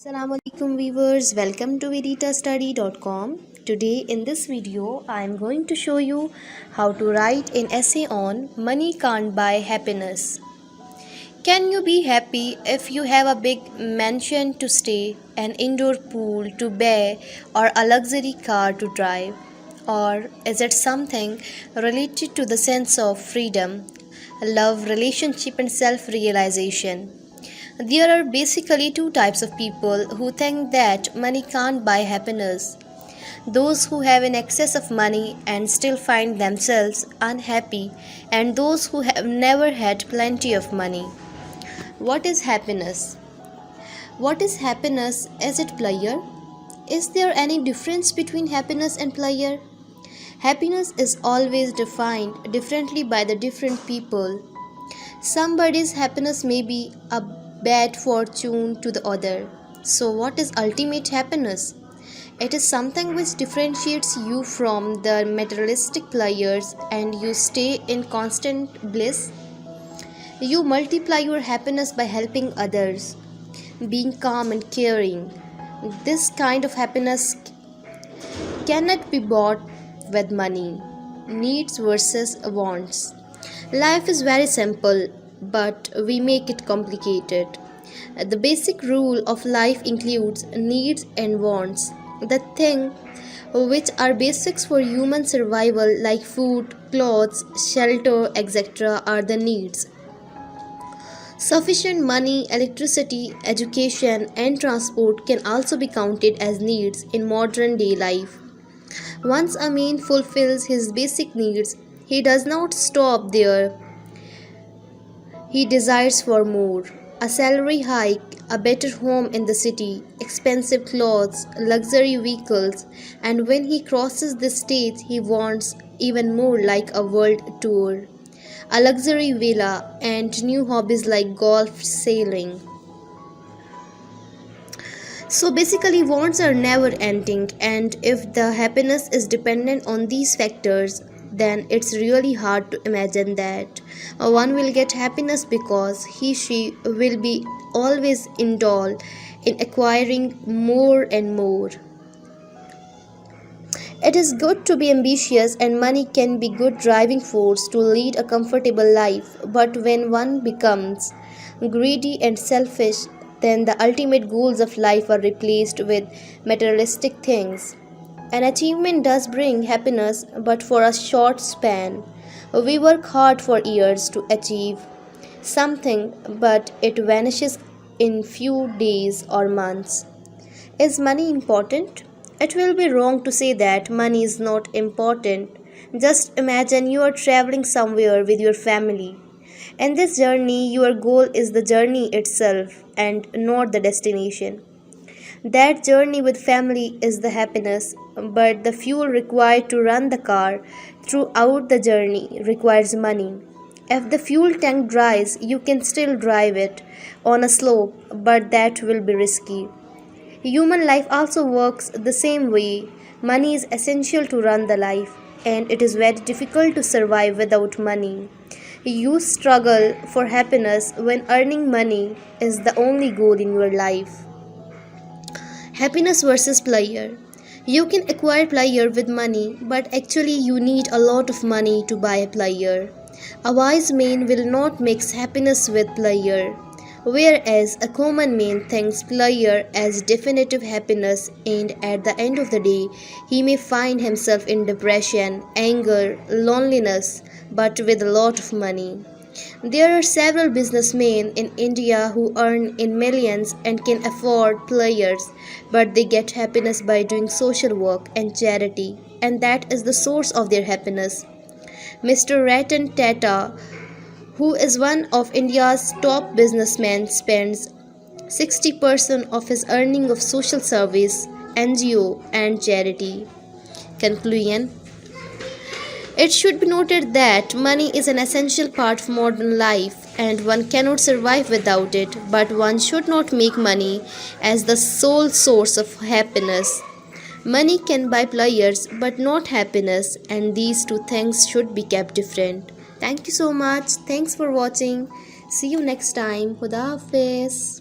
Assalamu alaikum viewers, welcome to veditastudy.com. Today in this video I am going to show you how to write an essay on money can't buy happiness. Can you be happy if you have a big mansion to stay, an indoor pool to bathe, or a luxury car to drive? Or is it something related to the sense of freedom, love, relationship, and self realization? There are basically two types of people who think that money can't buy happiness: those who have an excess of money and still find themselves unhappy, and those who have never had plenty of money. What is happiness? What is happiness? Is it pleasure? Is there any difference between happiness and pleasure? Happiness is always defined differently by the different people. Somebody's happiness may be a bad fortune to the other. So, what is ultimate happiness? It is something which differentiates you from the materialistic pleasures and you stay in constant bliss. You multiply your happiness by helping others, being calm and caring. This kind of happiness cannot be bought with money. Needs versus wants. Life is very simple, but we make it complicated. The basic rule of life includes needs and wants. The thing which are basics for human survival, like food, clothes, shelter, etc., are the needs. Sufficient money, electricity, education, and transport can also be counted as needs in modern day life. Once a man fulfills his basic needs, he does not stop there. He desires for more: a salary hike, a better home in the city, expensive clothes, luxury vehicles, and when he crosses the stage, he wants even more, like a world tour, a luxury villa, and new hobbies like golf, sailing. So basically, wants are never ending, and if the happiness is dependent on these factors, then it's really hard to imagine that one will get happiness, because she will be always indulged in acquiring more and more. It is good to be ambitious, and money can be good driving force to lead a comfortable life, but when one becomes greedy and selfish, then the ultimate goals of life are replaced with materialistic things. An achievement does bring happiness, but for a short span. We work hard for years to achieve something, but it vanishes in few days or months. Is money important? It will be wrong to say that money is not important. Just imagine you are traveling somewhere with your family. In this journey, your goal is the journey itself and not the destination. That journey with family is the happiness, but the fuel required to run the car throughout the journey requires money. If the fuel tank dries, you can still drive it on a slope, but that will be risky. Human life also works the same way. Money is essential to run the life, and it is very difficult to survive without money. You struggle for happiness when earning money is the only goal in your life. Happiness versus pleasure. You can acquire pleasure with money, but actually you need a lot of money to buy pleasure. A wise man will not mix happiness with pleasure, whereas a common man thinks pleasure as definitive happiness, and at the end of the day, he may find himself in depression, anger, loneliness, but with a lot of money. There are several businessmen in India who earn in millions and can afford pleasures, but they get happiness by doing social work and charity, and that is the source of their happiness. Mr. Ratan Tata, who is one of India's top businessmen, spends 60% of his earning of social service, NGO, and charity. Conclusion: it should be noted that money is an essential part of modern life and one cannot survive without it, but one should not make money as the sole source of happiness. Money can buy pleasures but not happiness, and these two things should be kept different. Thank you so much. Thanks for watching. See you next time. Khuda Hafiz.